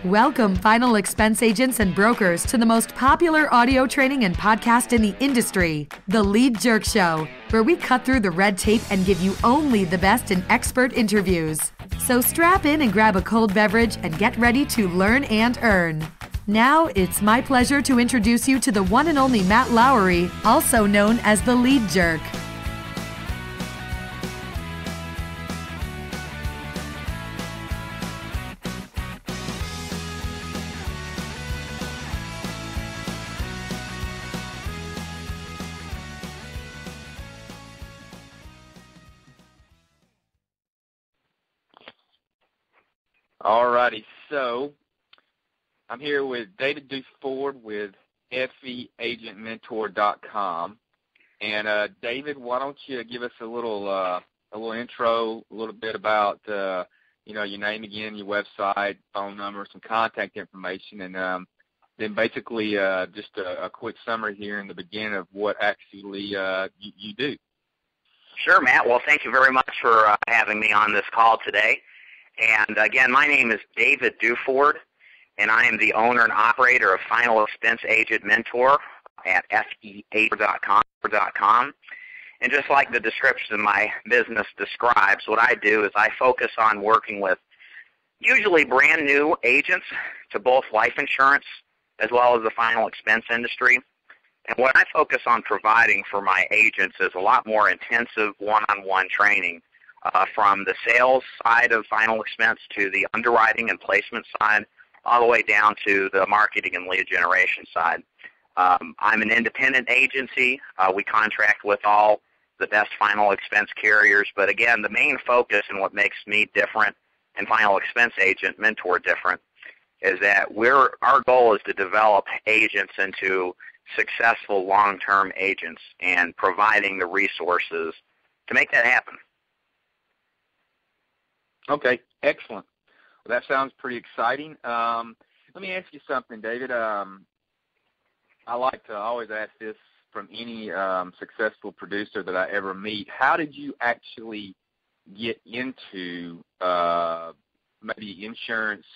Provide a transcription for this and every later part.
Welcome, final expense agents and brokers, to the most popular audio training and podcast in the industry, The Lead Jerk Show, where we cut through the red tape and give you only the best in expert interviews. So strap in and grab a cold beverage and get ready to learn and earn. Now, it's my pleasure to introduce you to the one and only Matt Lowery, also known as The Lead Jerk. Alrighty, so I'm here with David Duford with FEAgentmentor.com, and David, why don't you give us a little intro, a little bit about your name again, your website, phone number, some contact information, and then basically just a quick summary here in the beginning of what actually you do. Sure, Matt. Well, thank you very much for having me on this call today. And again, my name is David Duford, and I am the owner and operator of Final Expense Agent Mentor at FEAgentmentor.com. And just like the description of my business describes, what I do is I focus on working with usually brand new agents to both life insurance as well as the final expense industry. And what I focus on providing for my agents is a lot more intensive one-on-one training. From the sales side of final expense to the underwriting and placement side, all the way down to the marketing and lead generation side. I'm an independent agency. We contract with all the best final expense carriers, but again, the main focus and what makes me different and Final Expense Agent Mentor different is that our goal is to develop agents into successful long-term agents and providing the resources to make that happen. Okay, excellent. Well, that sounds pretty exciting. Let me ask you something, David. I like to always ask this from any successful producer that I ever meet. How did you actually get into maybe insurance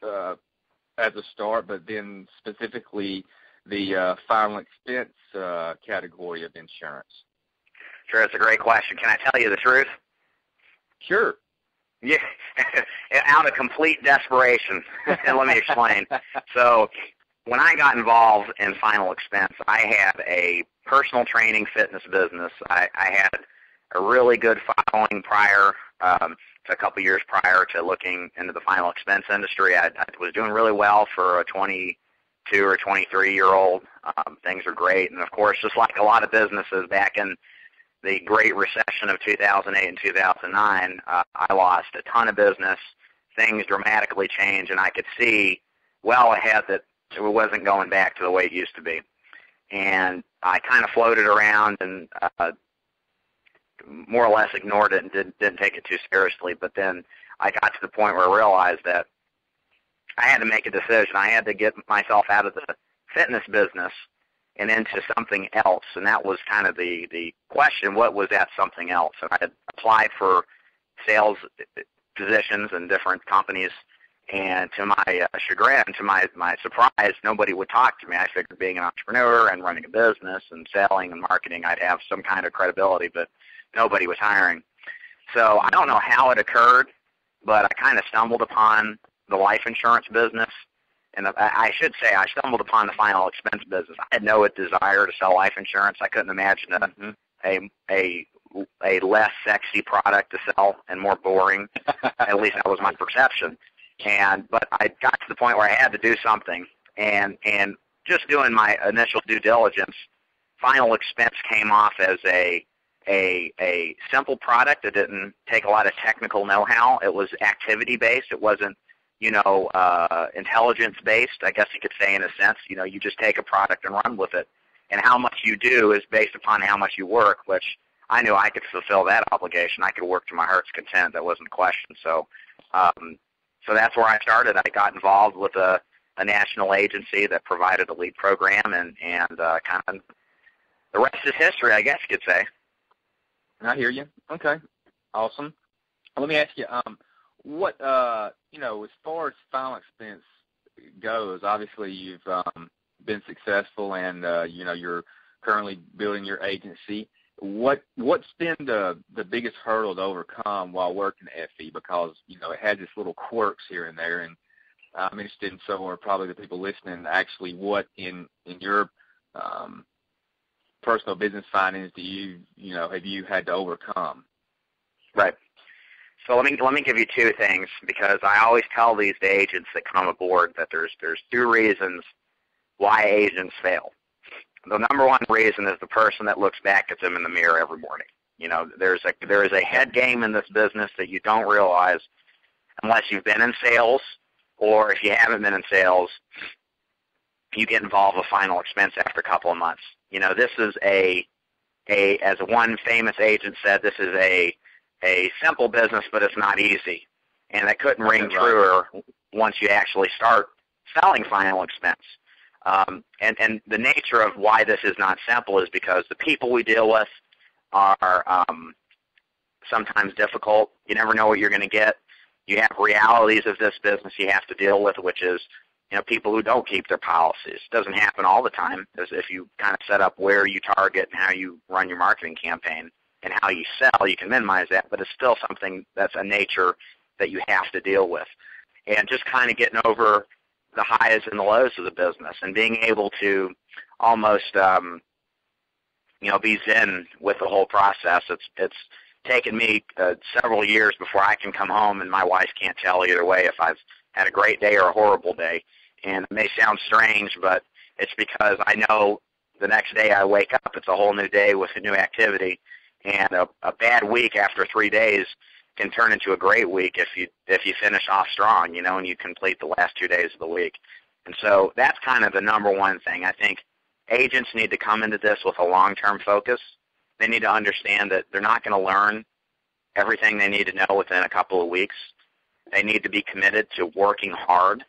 as a start, but then specifically the final expense category of insurance? Sure, that's a great question. Can I tell you the truth? Sure. Yeah, out of complete desperation. And let me explain. So when I got involved in final expense, I had a personal training fitness business. I had a really good following prior to a couple years prior to looking into the final expense industry. I was doing really well for a 22 or 23-year-old. Things are great. And, of course, just like a lot of businesses back in the Great Recession of 2008 and 2009, I lost a ton of business. Things dramatically changed, and I could see well ahead that it wasn't going back to the way it used to be. And I kind of floated around and more or less ignored it and didn't take it too seriously. But then I got to the point where I realized that I had to make a decision. I had to get myself out of the fitness business and into something else, and that was kind of the question, what was that something else? And I had applied for sales positions in different companies, and to my chagrin, to my surprise, nobody would talk to me. I figured being an entrepreneur and running a business and selling and marketing, I'd have some kind of credibility, but nobody was hiring. So I don't know how it occurred, but I kind of stumbled upon the life insurance business. And I should say I stumbled upon the final expense business. I had no desire to sell life insurance. I couldn't imagine a less sexy product to sell and more boring. At least that was my perception. But I got to the point where I had to do something. And just doing my initial due diligence, final expense came off as a simple product. It didn't take a lot of technical know-how. It was activity-based. It wasn't intelligence-based, I guess you could say in a sense. You just take a product and run with it. And how much you do is based upon how much you work, which I knew I could fulfill that obligation. I could work to my heart's content. That wasn't a question. So that's where I started. I got involved with a national agency that provided a lead program, and kind of the rest is history, I guess you could say. I hear you. Okay. Awesome. Let me ask you, what as far as final expense goes, obviously you've been successful, and you're currently building your agency. What's been the biggest hurdle to overcome while working at FE? Because it has its little quirks here and there, and I'm interested in, so are probably the people listening, actually what in your personal business findings have you had to overcome? Right. So let me give you two things, because I always tell these agents that come aboard that there's two reasons why agents fail. The number one reason is the person that looks back at them in the mirror every morning. There is a head game in this business that you don't realize unless you've been in sales, or if you haven't been in sales, you get involved with final expense after a couple of months. This is as one famous agent said, this is a simple business, but it's not easy. And that couldn't ring truer once you actually start selling final expense. And the nature of why this is not simple is because the people we deal with are sometimes difficult. You never know what you're going to get. You have realities of this business you have to deal with, which is people who don't keep their policies. It doesn't happen all the time, as if you kind of set up where you target and how you run your marketing campaign and how you sell, you can minimize that, but it's still something that's a nature that you have to deal with. And just kind of getting over the highs and the lows of the business and being able to almost, be zen with the whole process. It's taken me several years before I can come home and my wife can't tell either way if I've had a great day or a horrible day. And it may sound strange, but it's because I know the next day I wake up, it's a whole new day with a new activity. And a bad week after 3 days can turn into a great week if you finish off strong, and you complete the last 2 days of the week. And so that's kind of the number one thing. I think agents need to come into this with a long-term focus. They need to understand that they're not going to learn everything they need to know within a couple of weeks. They need to be committed to working hard,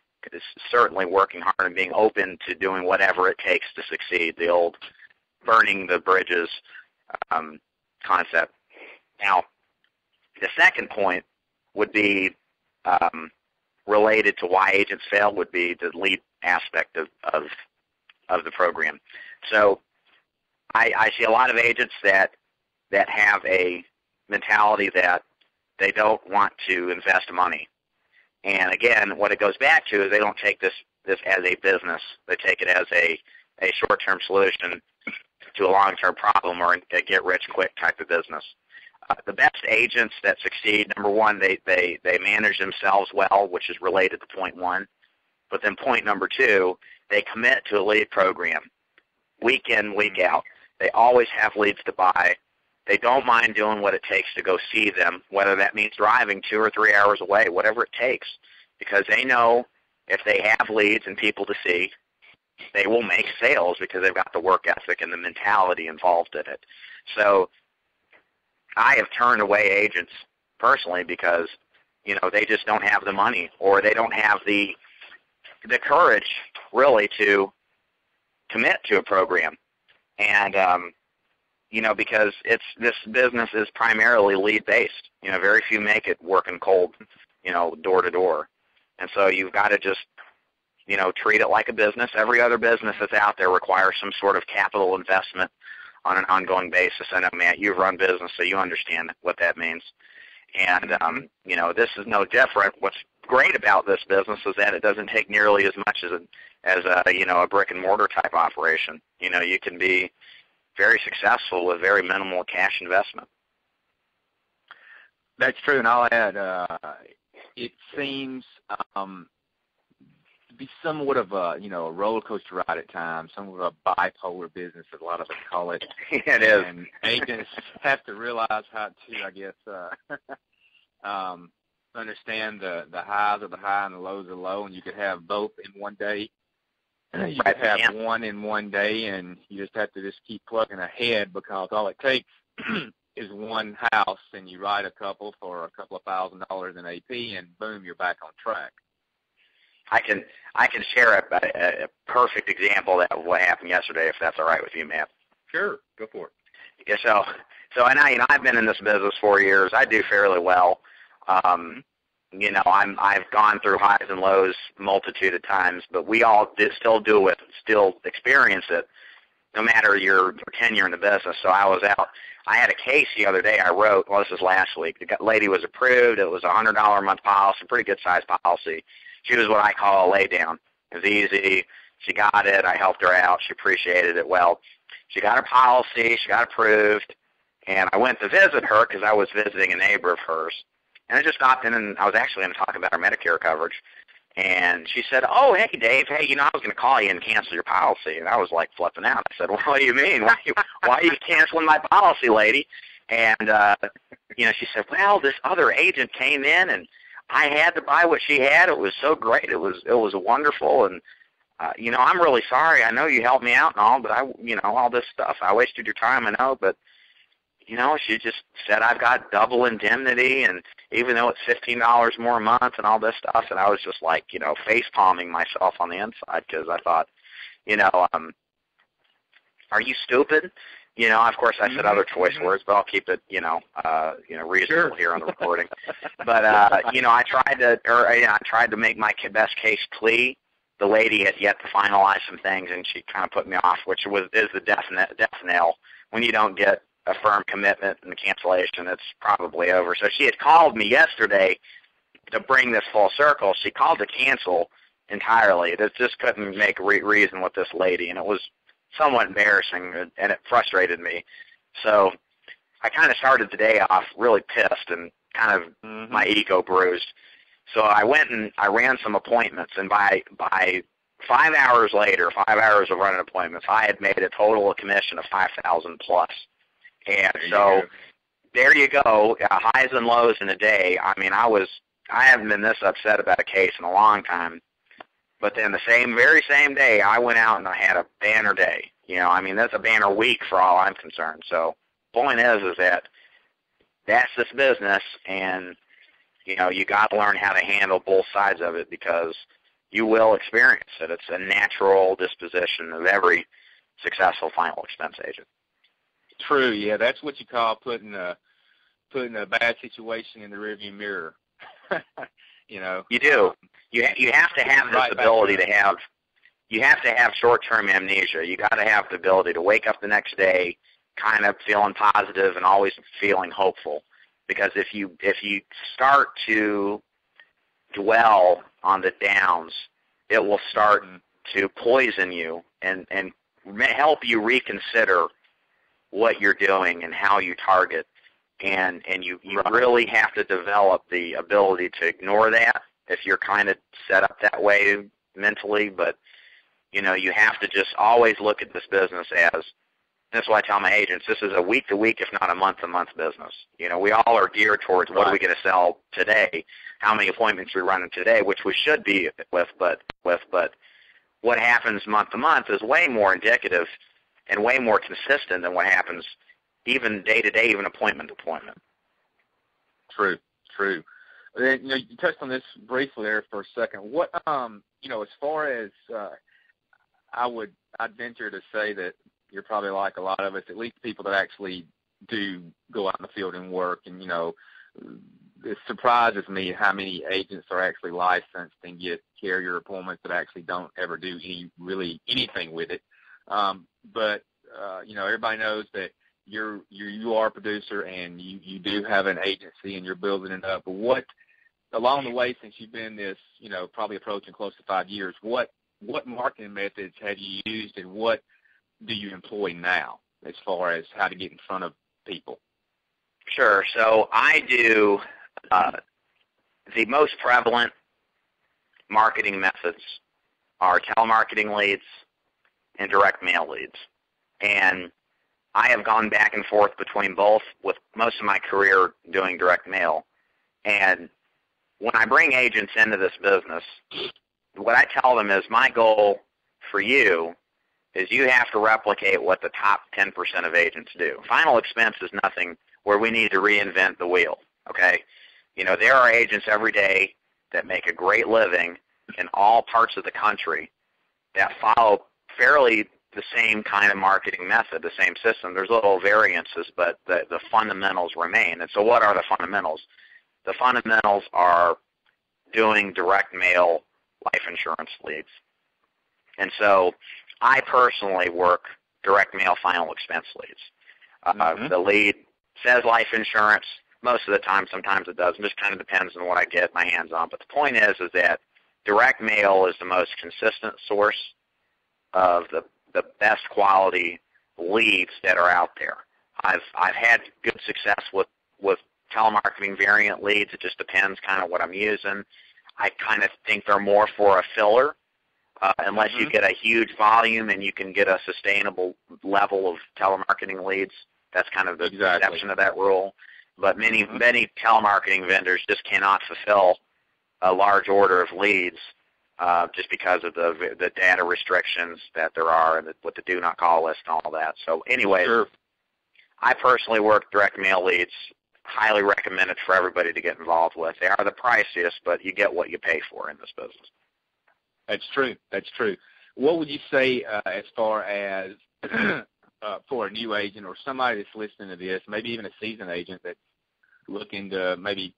certainly working hard and being open to doing whatever it takes to succeed, the old burning the bridges concept. Now, the second point would be related to why agents fail, would be the lead aspect of the program. So I see a lot of agents that have a mentality that they don't want to invest money. And again, what it goes back to is they don't take this as a business. They take it as a short-term solution to a long-term problem or a get-rich-quick type of business. The best agents that succeed, number one, they manage themselves well, which is related to point one. But then point number two, they commit to a lead program week in, week out. They always have leads to buy. They don't mind doing what it takes to go see them, whether that means driving 2 or 3 hours away, whatever it takes, because they know if they have leads and people to see, they will make sales because they've got the work ethic and the mentality involved in it. So I have turned away agents personally because, they just don't have the money, or they don't have the courage really to commit to a program. And because this business is primarily lead-based. Very few make it working cold, door to door. And so you've got to just, treat it like a business. Every other business that's out there requires some sort of capital investment on an ongoing basis. I know, Matt, you've run business, so you understand what that means. And, this is no different. What's great about this business is that it doesn't take nearly as much as a brick-and-mortar type operation. You can be very successful with very minimal cash investment. That's true, and I'll add, it seems to be somewhat of a roller coaster ride at times, somewhat of a bipolar business, as a lot of us call it. It is. And agents have to realize how to, I guess, understand the highs are the high and the lows are low, and you could have both in one day. You could have one in one day, and you just have to just keep plugging ahead, because all it takes is one house, and you write a couple for a couple of $1,000 in AP, and boom, you're back on track. I can share a perfect example of what happened yesterday, if that's all right with you, Matt. Sure, go for it. Yeah, so I've been in this business 4 years. I do fairly well. I've gone through highs and lows multitude of times, but we all still do it, still experience it, no matter your tenure in the business. So I was out. I had a case the other day I wrote. Well, this was last week. The lady was approved. It was a $100 a month policy, pretty good size policy. She was what I call a lay down. It was easy. She got it. I helped her out. She appreciated it well. She got her policy. She got approved. And I went to visit her because I was visiting a neighbor of hers. And I just stopped in, and I was actually going to talk about her Medicare coverage. And she said, "Oh, hey, Dave, hey, I was going to call you and cancel your policy." And I was like flipping out. I said, "Well, what do you mean? Why are you canceling my policy, lady?" And, she said, "Well, this other agent came in, and I had to buy what she had. It was so great. It was wonderful. And, I'm really sorry. I know you helped me out and all, but all this stuff, I wasted your time, I know, but she just said I've got double indemnity, and even though it's $15 more a month and all this stuff," and I was just like, face palming myself on the inside because I thought, are you stupid? Of course I said other choice words, but I'll keep it, reasonable here on the recording. But I tried to make my best case plea. The lady had yet to finalize some things, and she kind of put me off, which is the death knell. When you don't get a firm commitment and the cancellation, it's probably over. So she had called me yesterday to bring this full circle. She called to cancel entirely. It just couldn't make reason with this lady, and it was somewhat embarrassing, and it frustrated me. So I kind of started the day off really pissed and kind of my ego bruised. So I went and I ran some appointments, and by 5 hours later, 5 hours of running appointments, I had made a total commission of $5,000 plus. And so there you go, highs and lows in a day. I mean, I haven't been this upset about a case in a long time. But then the very same day, I went out and I had a banner day. That's a banner week for all I'm concerned. So point is that that's this business, and, you got to learn how to handle both sides of it because you will experience it. It's a natural disposition of every successful final expense agent. True, yeah, that's what you call putting a bad situation in the rearview mirror. You do. You have to have this ability to have. You have to have short-term amnesia. You got to have the ability to wake up the next day, kind of feeling positive and always feeling hopeful. Because if you start to dwell on the downs, it will start to poison you and help you reconsider what you're doing and how you target, and you really have to develop the ability to ignore that if you're kind of set up that way mentally. But you have to just always look at this business as, that's why I tell my agents, this is a week-to-week, if not a month-to-month business. We all are geared towards what are we going to sell today, how many appointments we run in today, which we should be with, but what happens month-to-month is way more indicative and way more consistent than what happens even day-to-day, even appointment-to-appointment. True. You touched on this briefly there for a second. What, as far as I'd venture to say that you're probably like a lot of us, at least people that actually do go out in the field and work. And, it surprises me how many agents are actually licensed and get carrier appointments that actually don't ever do anything with it. But everybody knows that you are a producer and you do have an agency and you're building it up. But what, along the way since you've been this, probably approaching close to 5 years, what marketing methods have you used and what do you employ now as far as how to get in front of people? Sure. So I do the most prevalent marketing methods are telemarketing leads and direct mail leads. And I have gone back and forth between both with most of my career doing direct mail. And when I bring agents into this business, what I tell them is my goal for you is you have to replicate what the top 10% of agents do. Final expense is nothing where we need to reinvent the wheel, okay? There are agents every day that make a great living in all parts of the country that follow fairly the same kind of marketing method, the same system. There's little variances, but the fundamentals remain. And so what are the fundamentals? The fundamentals are doing direct mail life insurance leads. And so I personally work direct mail final expense leads. The lead says life insurance. Most of the time, sometimes it doesn't. It just kind of depends on what I get my hands on. But the point is that direct mail is the most consistent source of the best quality leads that are out there. I've had good success with telemarketing variant leads. It just depends kind of what I'm using. I kind of think they're more for a filler. Unless you get a huge volume and you can get a sustainable level of telemarketing leads. That's kind of the exception of that rule. But many telemarketing vendors just cannot fulfill a large order of leads just because of the data restrictions that there are and with the do not call list and all that. So anyway, I personally work direct mail leads. Highly recommended for everybody to get involved with. They are the priciest, but you get what you pay for in this business. That's true. That's true. What would you say as far as for a new agent or somebody that's listening to this, maybe even a seasoned agent that's looking to maybe,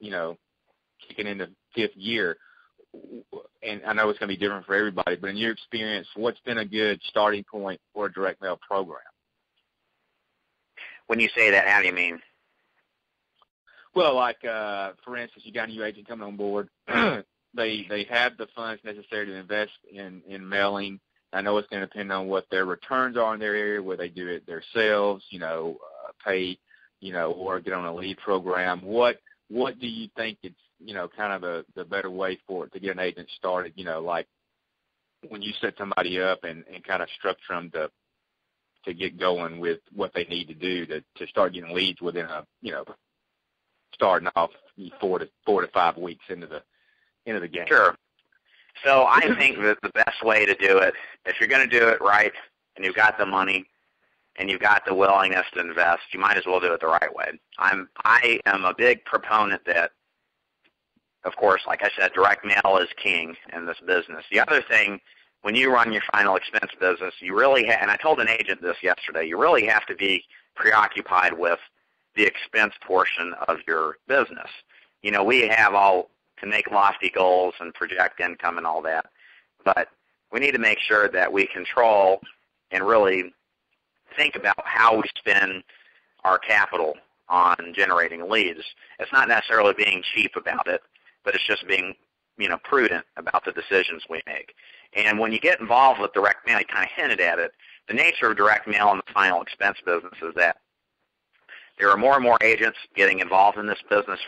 kicking into fifth year? And I know it's going to be different for everybody, but in your experience, what's been a good starting point for a direct mail program? When you say that, how do you mean? Well, like, for instance, you got a new agent coming on board. They have the funds necessary to invest in mailing. I know it's going to depend on what their returns are in their area, where they do it themselves, pay, or get on a lead program. What do you think it's, kind of the better way for it to get an agent started, like when you set somebody up and kind of structure them to get going with what they need to do to start getting leads within starting off 4 to 5 weeks into the game. Sure. So I think that the best way to do it, if you're going to do it right and you've got the money and you've got the willingness to invest, you might as well do it the right way. I am a big proponent that, of course, like I said, direct mail is king in this business. The other thing, when you run your final expense business, you really and I told an agent this yesterday, you really have to be preoccupied with the expense portion of your business. We have all to make lofty goals and project income and all that, but we need to make sure that we control and really think about how we spend our capital on generating leads. It's not necessarily being cheap about it, but it's just being prudent about the decisions we make. And when you get involved with direct mail, you kind of hinted at it, the nature of direct mail in the final expense business is that there are more and more agents getting involved in this business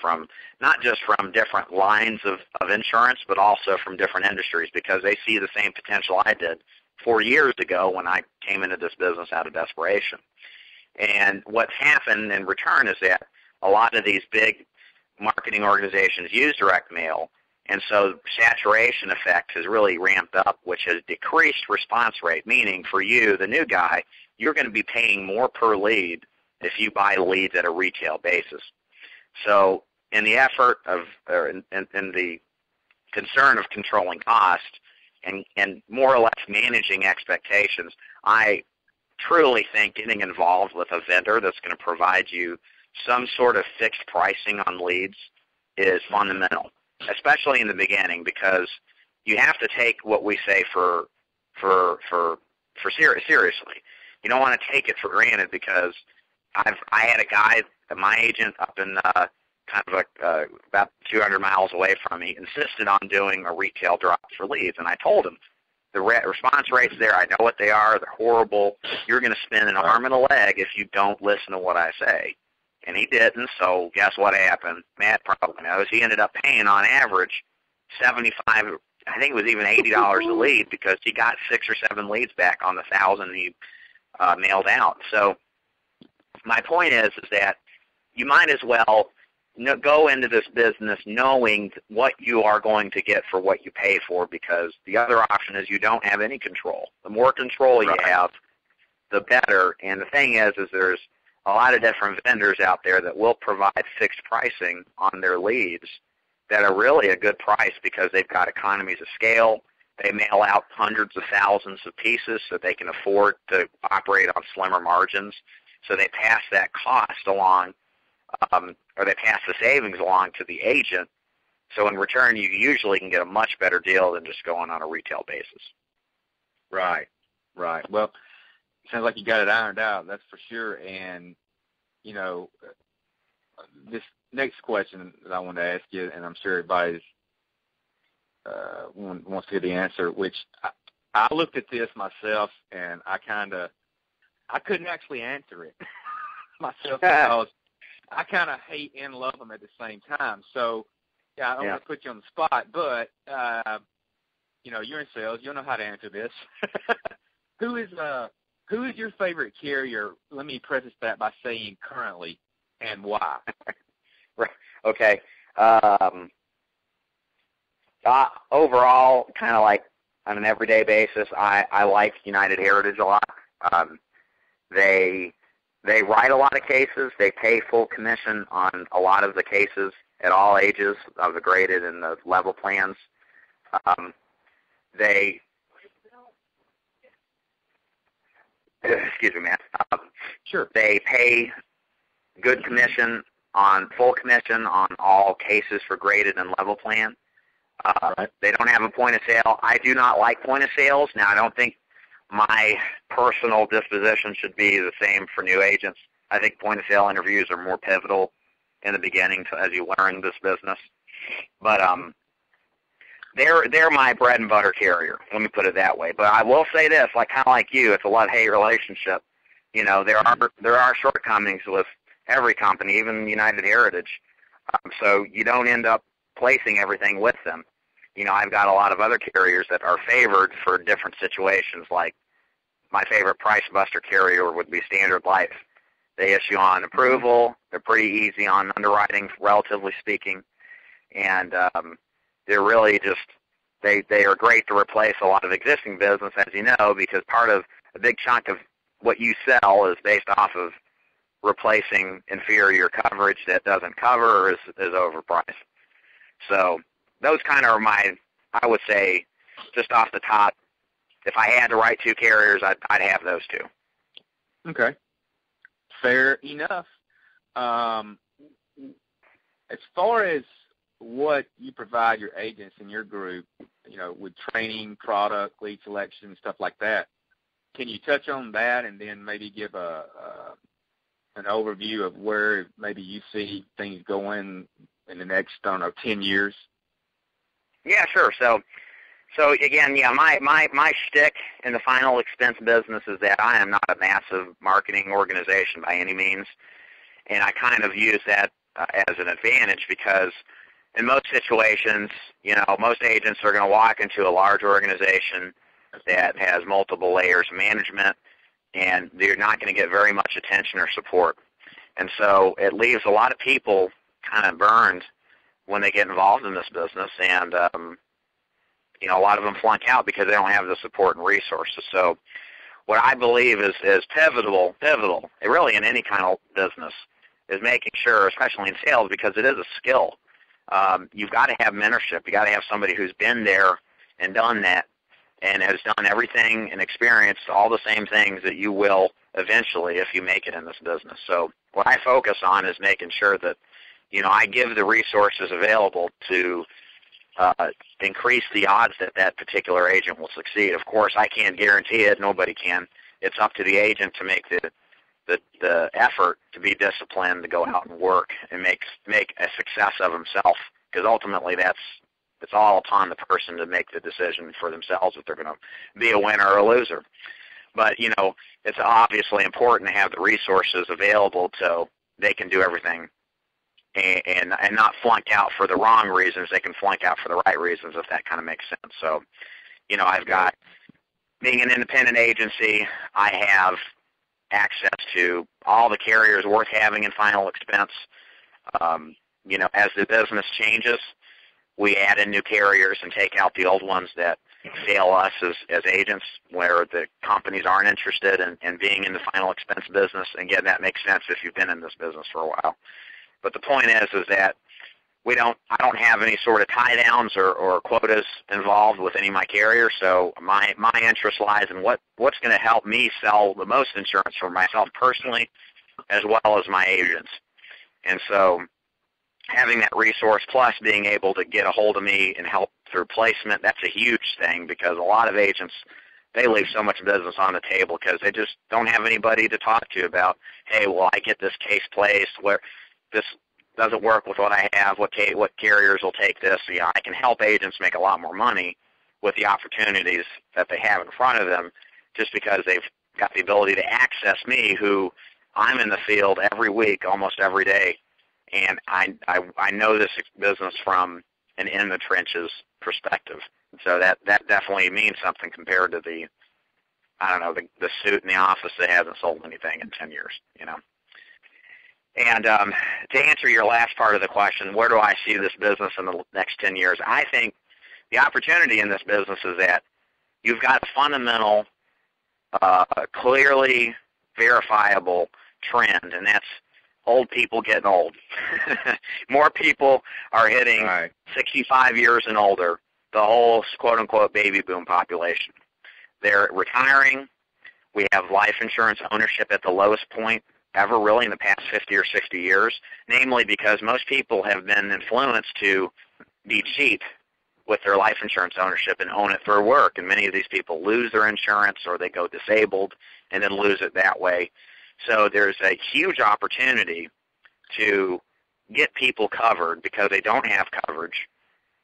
not just from different lines of insurance, but also from different industries, because they see the same potential I did 4 years ago when I came into this business out of desperation. And what's happened in return is that a lot of these big marketing organizations use direct mail, and so saturation effect has really ramped up, which has decreased response rate, meaning for you, the new guy, you're going to be paying more per lead if you buy leads at a retail basis. So in the effort of, or in the concern of controlling cost and more or less managing expectations, I truly think getting involved with a vendor that's going to provide you some sort of fixed pricing on leads is fundamental, especially in the beginning, because you have to take what we say seriously. You don't want to take it for granted, because I had a guy, my agent up in about 200 miles away from me, insisted on doing a retail drop for leads, and I told him the response rates there, I know what they are, they're horrible. You're going to spin an arm and a leg if you don't listen to what I say. And he didn't, so guess what happened? Mad problem. He ended up paying on average $75, I think it was even $80 a lead, because he got 6 or 7 leads back on the 1,000 he mailed out. So my point is that you might as well go into this business knowing what you are going to get for what you pay for, because the other option is you don't have any control. The more control you have, the better. And the thing is there's a lot of different vendors out there that will provide fixed pricing on their leads that are really a good price, because they've got economies of scale. They mail out hundreds of thousands of pieces, so they can afford to operate on slimmer margins. So they pass that cost along, or they pass the savings along to the agent, So in return, you usually can get a much better deal than just going on a retail basis. Right. Well, it sounds like you got it ironed out, that's for sure. And, you know, this next question that I want to ask you, and I'm sure everybody's wants to hear the answer, which I looked at this myself, and I couldn't actually answer it myself because I kind of hate and love them at the same time. So, yeah, I don't want to put you on the spot, but, you know, you're in sales. You'll know how to answer this. Who is your favorite carrier? Let me preface that by saying currently, and why? Okay. Overall, kind of like on an everyday basis, I like United Heritage a lot. They write a lot of cases. They pay full commission on a lot of the cases at all ages of the graded and the level plans. Excuse me, man. Sure. They pay good commission full commission on all cases for graded and level plan. Right. They don't have a point of sale. I do not like point of sales. Now, I don't think my personal disposition should be the same for new agents. I think point of sale interviews are more pivotal in the beginning as you learn this business. But they're my bread and butter carrier. Let me put it that way. But I will say this, like kind of like you, it's a love-hate relationship. You know, there are shortcomings with every company, even United Heritage. So you don't end up placing everything with them. You know, I've got a lot of other carriers that are favored for different situations. Like my favorite price buster carrier would be Standard Life. They issue on approval. They're pretty easy on underwriting, relatively speaking, and they're really just they are great to replace a lot of existing business, as you know, because part of a big chunk of what you sell is based off of replacing inferior coverage that doesn't cover or is overpriced. So those kind of are I would say, just off the top, if I had to write two carriers, I'd have those two. Okay. Fair enough. As far as what you provide your agents in your group, you know, with training, product, lead selection, stuff like that, can you touch on that and then maybe give an overview of where maybe you see things going in the next, I don't know, 10 years? Yeah, sure. So again, yeah, my shtick in the final expense business is that I am not a massive marketing organization by any means, and I kind of use that as an advantage because in most situations, you know, most agents are going to walk into a large organization that has multiple layers of management, and they're not going to get very much attention or support. And so it leaves a lot of people kind of burned when they get involved in this business, and you know, a lot of them flunk out because they don't have the support and resources. So what I believe is pivotal, really in any kind of business, is making sure, especially in sales, because it is a skill. You've got to have mentorship. You've got to have somebody who's been there and done that and has done everything and experienced all the same things that you will eventually if you make it in this business. So what I focus on is making sure that, you know, I give the resources available to increase the odds that that particular agent will succeed. Of course, I can't guarantee it. Nobody can. It's up to the agent to make the effort to be disciplined, to go out and work and make a success of himself, because ultimately it's all upon the person to make the decision for themselves if they're going to be a winner or a loser. But, you know, it's obviously important to have the resources available so they can do everything and not flunk out for the wrong reasons. They can flunk out for the right reasons, if that kind of makes sense. So, you know, I've got, being an independent agency, I have access to all the carriers worth having in final expense. You know, as the business changes, we add in new carriers and take out the old ones that fail us as agents, where the companies aren't interested in being in the final expense business. And again, that makes sense if you've been in this business for a while. But the point is that I don't have any sort of tie downs or quotas involved with any of my carriers. So my interest lies in what's going to help me sell the most insurance for myself personally, as well as my agents. And so having that resource plus being able to get a hold of me and help through placement, that's a huge thing, because a lot of agents, they leave so much business on the table because they just don't have anybody to talk to about, hey, well, I get this case placed where this doesn't work with what I have, what carriers will take this. So, yeah, I can help agents make a lot more money with the opportunities that they have in front of them just because they've got the ability to access me, who I'm in the field every week, almost every day, and I know this business from an in-the-trenches perspective. So that definitely means something compared to the suit in the office that hasn't sold anything in 10 years, And to answer your last part of the question, where do I see this business in the next 10 years? I think the opportunity in this business is that you've got a fundamental, clearly verifiable trend, and that's old people getting old. More people are hitting 65 years and older, the whole quote-unquote baby boom population. They're retiring. We have life insurance ownership at the lowest point ever, really, in the past 50 or 60 years, namely because most people have been influenced to be cheap with their life insurance ownership and own it through work. And many of these people lose their insurance, or they go disabled and then lose it that way. So there's a huge opportunity to get people covered because they don't have coverage.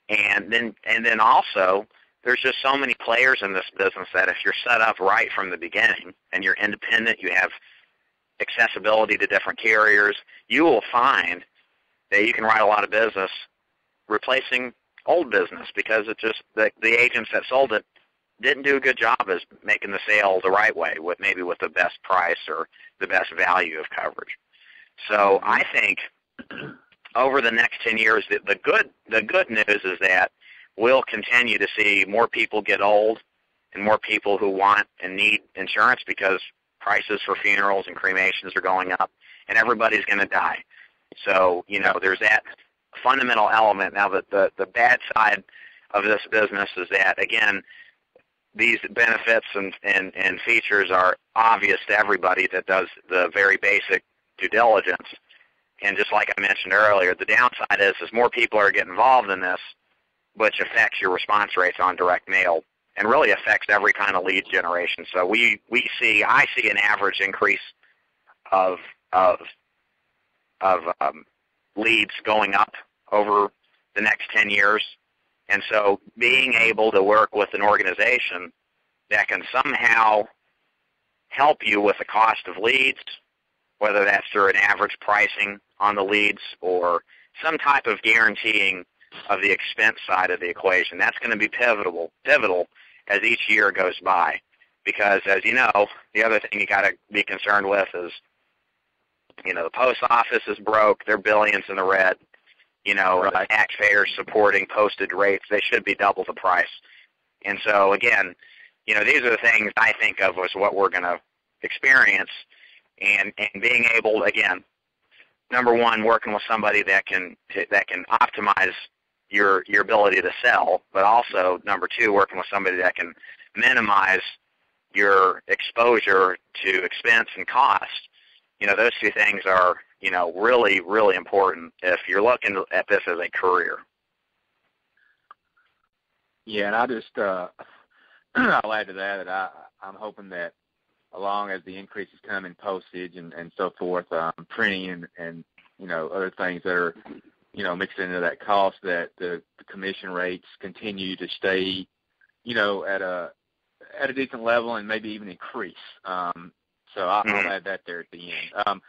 And then also, there's just so many players in this business that if you're set up right from the beginning and you're independent, you have accessibility to different carriers, you will find that you can write a lot of business replacing old business because it just the agents that sold it didn't do a good job as making the sale the right way, with the best price or the best value of coverage. So I think over the next 10 years, the good news is that we'll continue to see more people get old and more people who want and need insurance because prices for funerals and cremations are going up, and everybody's going to die. So, there's that fundamental element. Now, the bad side of this business is that, again, these benefits and features are obvious to everybody that does the very basic due diligence. And just like I mentioned earlier, the downside is more people are getting involved in this, which affects your response rates on direct mail and really affects every kind of lead generation. So I see an average increase of leads going up over the next 10 years. And so being able to work with an organization that can somehow help you with the cost of leads, whether that's through an average pricing on the leads or some type of guaranteeing of the expense side of the equation, that's going to be pivotal as each year goes by. Because, as you know, the other thing you got to be concerned with is, the post office is broke. They're billions in the red. Right. The taxpayers supporting posted rates, they should be double the price. And so, again, these are the things I think of as what we're going to experience. And being able, again, number one, working with somebody that can optimize your ability to sell, but also, number two, working with somebody that can minimize your exposure to expense and cost. Those two things are, really, really important if you're looking at this as a career. Yeah, and I just I'll add to that I'm hoping that along as the increases come in postage and so forth, printing and other things that are mixed into that cost, that the commission rates continue to stay at a decent level and maybe even increase. So I'll add that there at the end.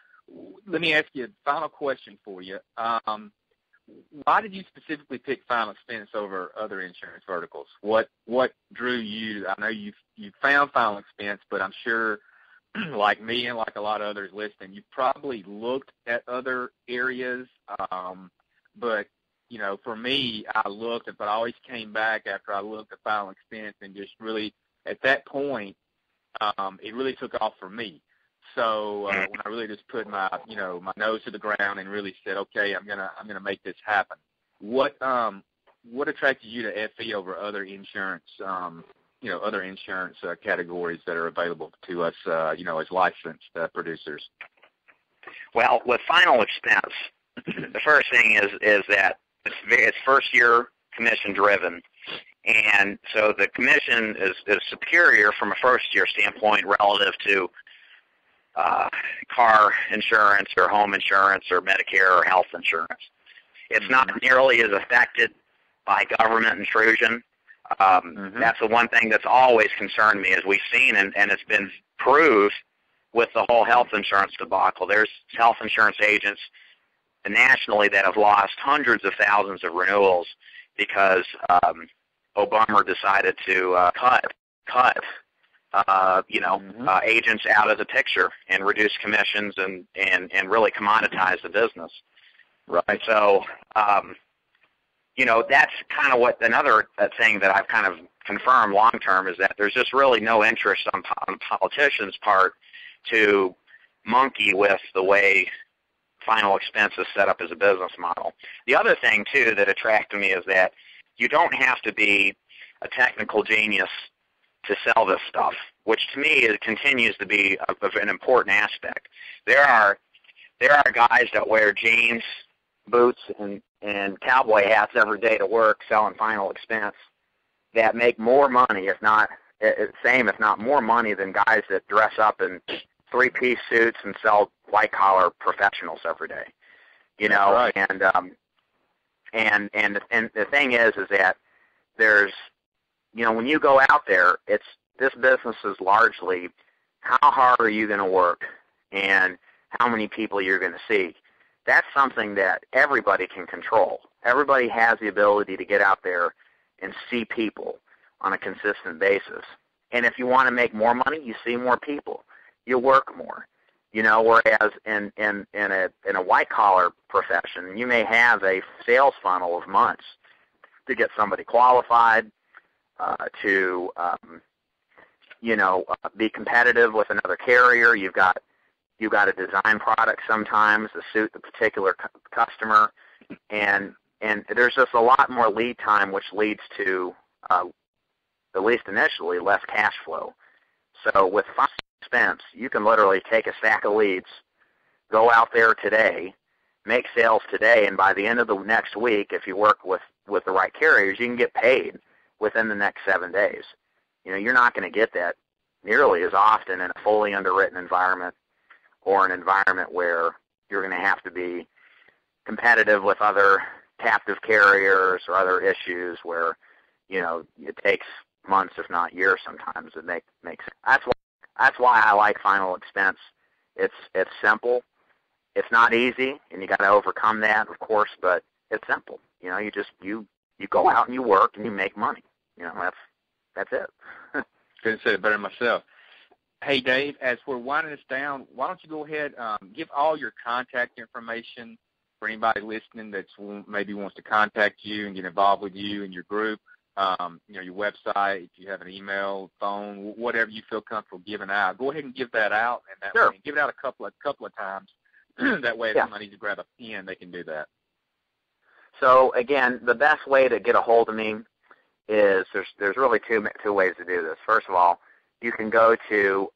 Let me ask you a final question for you. Why did you specifically pick final expense over other insurance verticals? What drew you? I know you found final expense, but I'm sure, like me and like a lot of others listening, you probably looked at other areas. But for me, I looked, but I always came back after I looked at final expense, and just really at that point, it really took off for me. So when I really just put my my nose to the ground and really said, okay, I'm gonna make this happen. What attracted you to FE over other insurance categories that are available to us as licensed producers? Well, with final expense, The first thing is that it's first year commission driven, and so the commission is superior from a first year standpoint relative to car insurance or home insurance or Medicare or health insurance. It's not nearly as affected by government intrusion. That's the one thing that's always concerned me, as we've seen, and it's been proved with the whole health insurance debacle. There's health insurance agents nationally that have lost hundreds of thousands of renewals because Obama decided to cut agents out of the picture and reduce commissions and really commoditize the business. Right. So, that's kind of what another thing that I've kind of confirmed long term is that there's just really no interest on politicians' part to monkey with the way final expense is set up as a business model. The other thing, too, that attracted me is that you don't have to be a technical genius to sell this stuff, which to me it continues to be an important aspect. There are guys that wear jeans, boots, and cowboy hats every day to work selling final expense that make more money, if not more money than guys that dress up in three-piece suits and sell white-collar professionals every day. Right. And the thing is that there's, when you go out there, this business is largely how hard are you going to work and how many people you're going to see. That's something that everybody can control. Everybody has the ability to get out there and see people on a consistent basis. And if you want to make more money, you see more people. You work more. Whereas in a white-collar profession, you may have a sales funnel of months to get somebody qualified, to be competitive with another carrier. You've got to design products sometimes to suit the particular customer, and there's just a lot more lead time, which leads to, at least initially, less cash flow. So with final expense, you can literally take a stack of leads, go out there today, make sales today, and by the end of the next week, if you work with the right carriers, you can get paid within the next 7 days. You're not going to get that nearly as often in a fully underwritten environment or an environment where you're going to have to be competitive with other captive carriers or other issues where, it takes months, if not years sometimes to make sense. That's why I like final expense. It's simple. It's not easy, and you got to overcome that, of course, but it's simple. You go out and you work and you make money. That's it. Couldn't say it better myself. Hey, Dave, as we're winding this down, why don't you go ahead, give all your contact information for anybody listening that maybe wants to contact you and get involved with you and your group, your website, if you have an email, phone, whatever you feel comfortable giving out. Go ahead and give that out, and sure. Way, give it out a couple of times. That way, if somebody needs to grab a pen, they can do that. So, again, the best way to get a hold of me is there's really two ways to do this. First of all, you can go to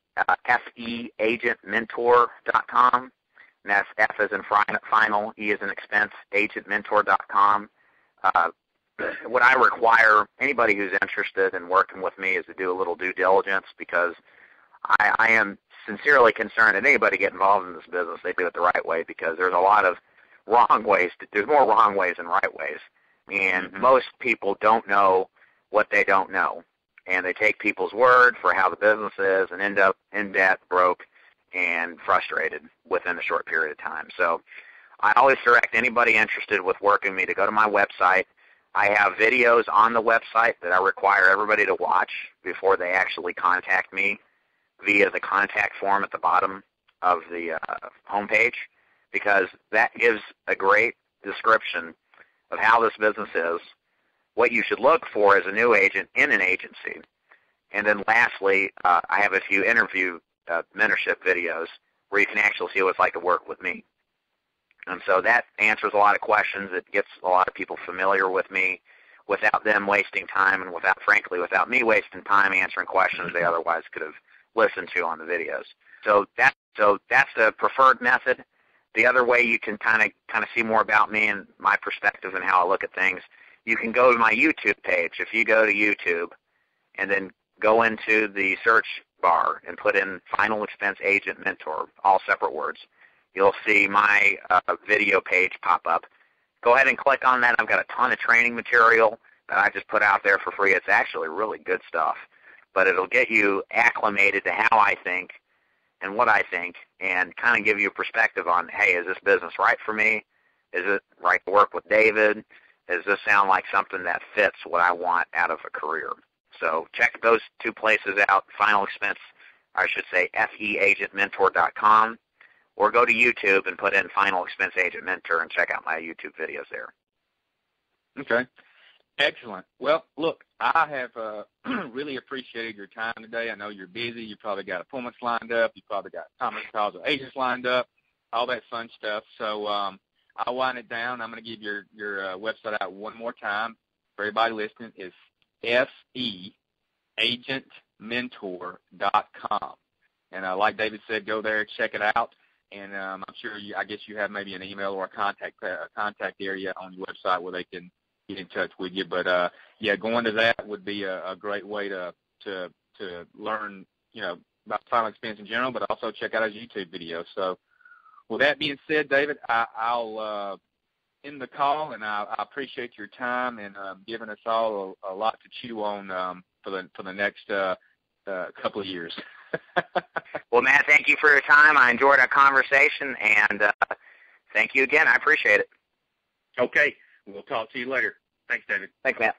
feagentmentor.com, and that's F as in final, E as in expense, agentmentor.com. What I require anybody who's interested in working with me is to do a little due diligence, because I am sincerely concerned that anybody get involved in this business, they do it the right way, because there's a lot of wrong ways. There's more wrong ways than right ways. And most people don't know what they don't know. And they take people's word for how the business is and end up in debt, broke, and frustrated within a short period of time. So I always direct anybody interested with working with me to go to my website. I have videos on the website that I require everybody to watch before they actually contact me via the contact form at the bottom of the homepage, because that gives a great description of how this business is, what you should look for as a new agent in an agency. And then lastly, I have a few interview mentorship videos where you can actually see what it's like to work with me. And so that answers a lot of questions. It gets a lot of people familiar with me without them wasting time and without me wasting time answering questions they otherwise could have listened to on the videos. So that's the preferred method. the other way you can kind of see more about me and my perspective and how I look at things, you can go to my YouTube page. If you go to YouTube and then go into the search bar and put in Final Expense Agent Mentor, all separate words, you'll see my video page pop up. Go ahead and click on that. I've got a ton of training material that I just put out there for free. It's actually really good stuff, but it'll get you acclimated to how I think and what I think, and kind of give you a perspective on, hey, is this business right for me? Is it right to work with David? Does this sound like something that fits what I want out of a career? So check those two places out, Final Expense, I should say FEAgentmentor.com, or go to YouTube and put in Final Expense Agent Mentor and check out my YouTube videos there. Okay. Excellent. Well, look, I have really appreciated your time today. I know you're busy. You probably got appointments lined up. You probably got conference calls with agents lined up, all that fun stuff. So I'll wind it down. I'm going to give your website out one more time for everybody listening. It's FEAgentmentor.com. And like David said, go there, check it out. And I'm sure I guess you have maybe an email or a contact area on your website where they can get in touch with you. But yeah, going to that would be a great way to learn, about Final Expense in general, but also check out his YouTube video. So with that being said, David, I'll end the call, and I appreciate your time and giving us all a lot to chew on for the next couple of years. Well, Matt, thank you for your time. I enjoyed our conversation, and thank you again. I appreciate it. Okay. We'll talk to you later. Thanks, David. Thanks, Matt.